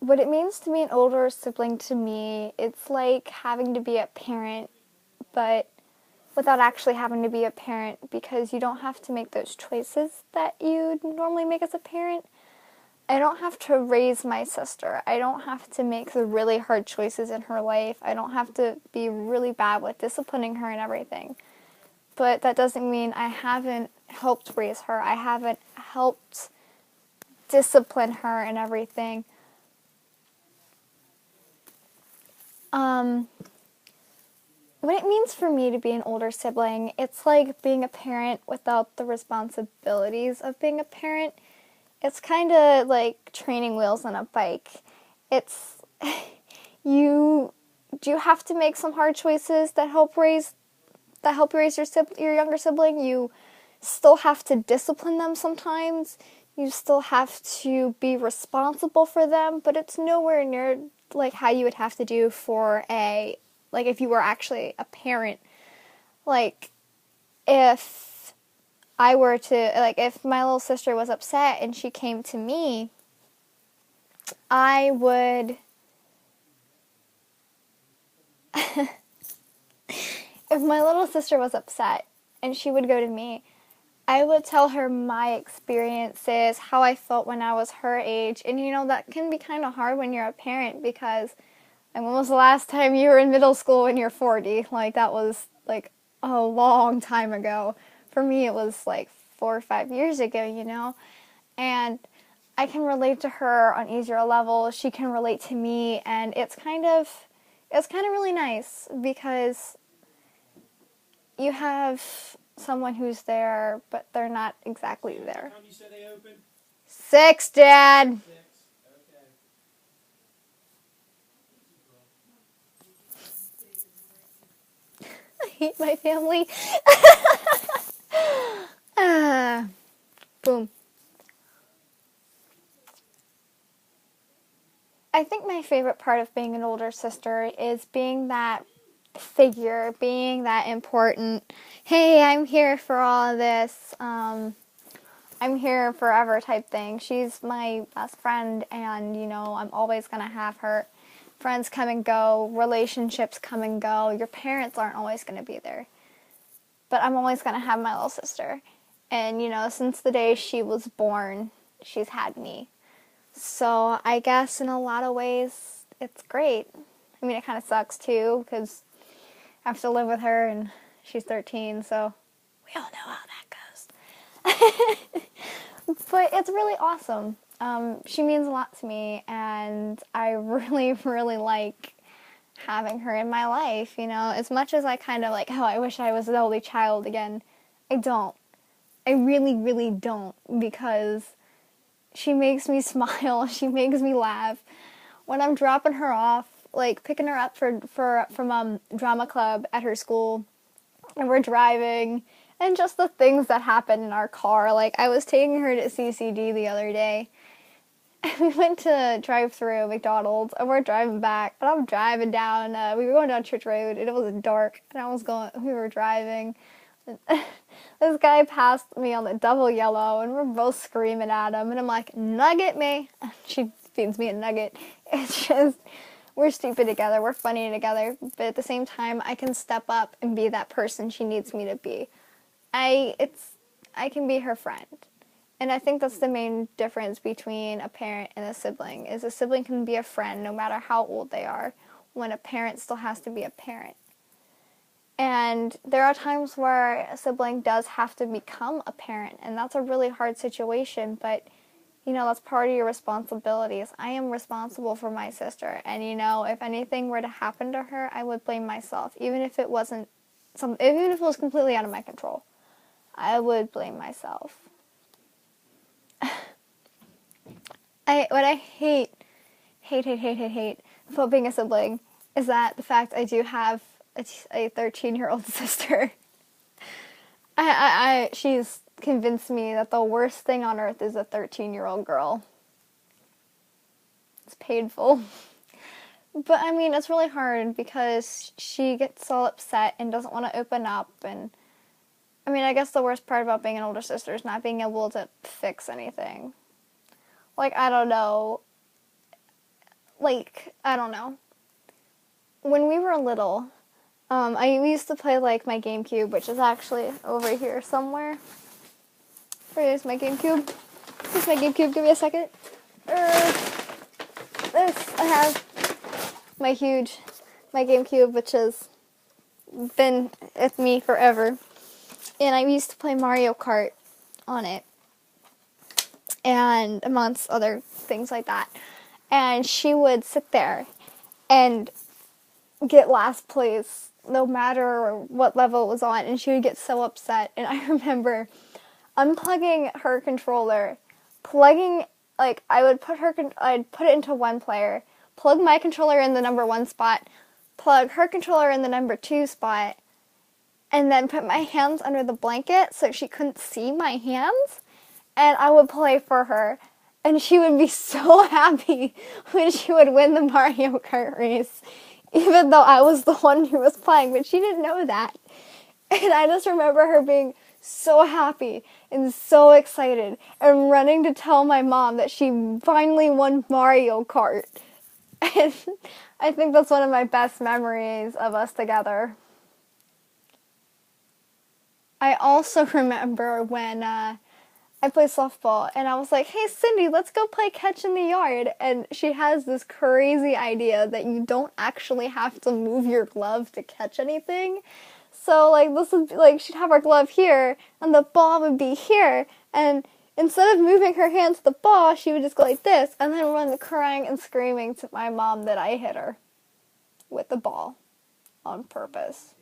what it means to be an older sibling to me, it's like having to be a parent, but without actually having to be a parent, because you don't have to make those choices that you normally make as a parent. I don't have to raise my sister. I don't have to make the really hard choices in her life. I don't have to be really bad with disciplining her and everything. But that doesn't mean I haven't helped raise her. I haven't helped discipline her and everything. What it means for me to be an older sibling, it's like being a parent without the responsibilities of being a parent. It's kind of like training wheels on a bike. It's you do have to make some hard choices that help raise your younger sibling. You still have to discipline them sometimes. You still have to be responsible for them, but it's nowhere near like how you would have to do for like if you were actually a parent. Like if I were to, like if my little sister was upset and she came to me, I would if my little sister was upset and she would go to me, I would tell her my experiences, how I felt when I was her age. And that can be kind of hard when you're a parent, because when was the last time you were in middle school when you're 40? Like, that was like a long time ago. For me, it was like 4 or 5 years ago. And I can relate to her on easier levels. She can relate to me, and it's kind of really nice, because you have someone who's there, but they're not exactly there. What time you said they open? 6, Dad. 6. Okay. I hate my family. Boom. I think my favorite part of being an older sister is being that figure, being that important. Hey, I'm here for all of this. I'm here forever type thing. She's my best friend, and I'm always gonna have her. Friends come and go, relationships come and go. Your parents aren't always gonna be there, but I'm always gonna have my little sister. And since the day she was born, she's had me. So I guess in a lot of ways, it's great. I mean, it kind of sucks too, because I have to live with her, and she's 13, so we all know how that goes. But it's really awesome. She means a lot to me, and I really, really like having her in my life. As much as I kind of like, oh, I wish I was the only child again, I don't. I really, really don't, because she makes me smile. She makes me laugh. When I'm dropping her off, like picking her up from drama club at her school, and we're driving, and just the things that happen in our car. Like, I was taking her to CCD the other day, and we went to drive-through McDonald's, and we're driving back, and I'm driving down, we were going down Church Road, and it was dark, and we were driving, and this guy passed me on the double yellow, and we're both screaming at him, and I'm like, nugget me, and she feeds me a nugget. It's just, we're stupid together, we're funny together, but at the same time, I can step up and be that person she needs me to be. I can be her friend. And I think that's the main difference between a parent and a sibling, is a sibling can be a friend no matter how old they are, when a parent still has to be a parent. And there are times where a sibling does have to become a parent, and that's a really hard situation, but that's part of your responsibilities. I am responsible for my sister, and if anything were to happen to her, I would blame myself, even if it was completely out of my control. I would blame myself. What I hate about being a sibling is that the fact I do have a 13-year-old sister. She's convinced me that the worst thing on earth is a 13-year-old girl. It's painful. But I mean, it's really hard, because she gets all upset and doesn't want to open up, and I mean, I guess the worst part about being an older sister is not being able to fix anything. Like, I don't know. like, I don't know. When we were little, I used to play, like, my GameCube, which is actually over here somewhere. Where's my GameCube? Here's my GameCube. Give me a second. I have my GameCube, which has been with me forever. And I used to play Mario Kart on it. And amongst other things like that. And she would sit there and get last place no matter what level it was on, and she would get so upset. And I remember unplugging her controller, I'd put it into one player, plug my controller in the number 1 spot, plug her controller in the number 2 spot, and then put my hands under the blanket so she couldn't see my hands, and I would play for her. And she would be so happy when she would win the Mario Kart race, even though I was the one who was playing, but she didn't know that. And I just remember her being so happy and so excited and running to tell my mom that she finally won Mario Kart. And I think that's one of my best memories of us together. I also remember when I played softball, and I was like, hey, Cindy, let's go play catch in the yard. And she has this crazy idea that you don't actually have to move your glove to catch anything. So, like, this would be, like, she'd have her glove here, and the ball would be here, and instead of moving her hand to the ball, she would just go like this, and then run crying and screaming to my mom that I hit her with the ball on purpose.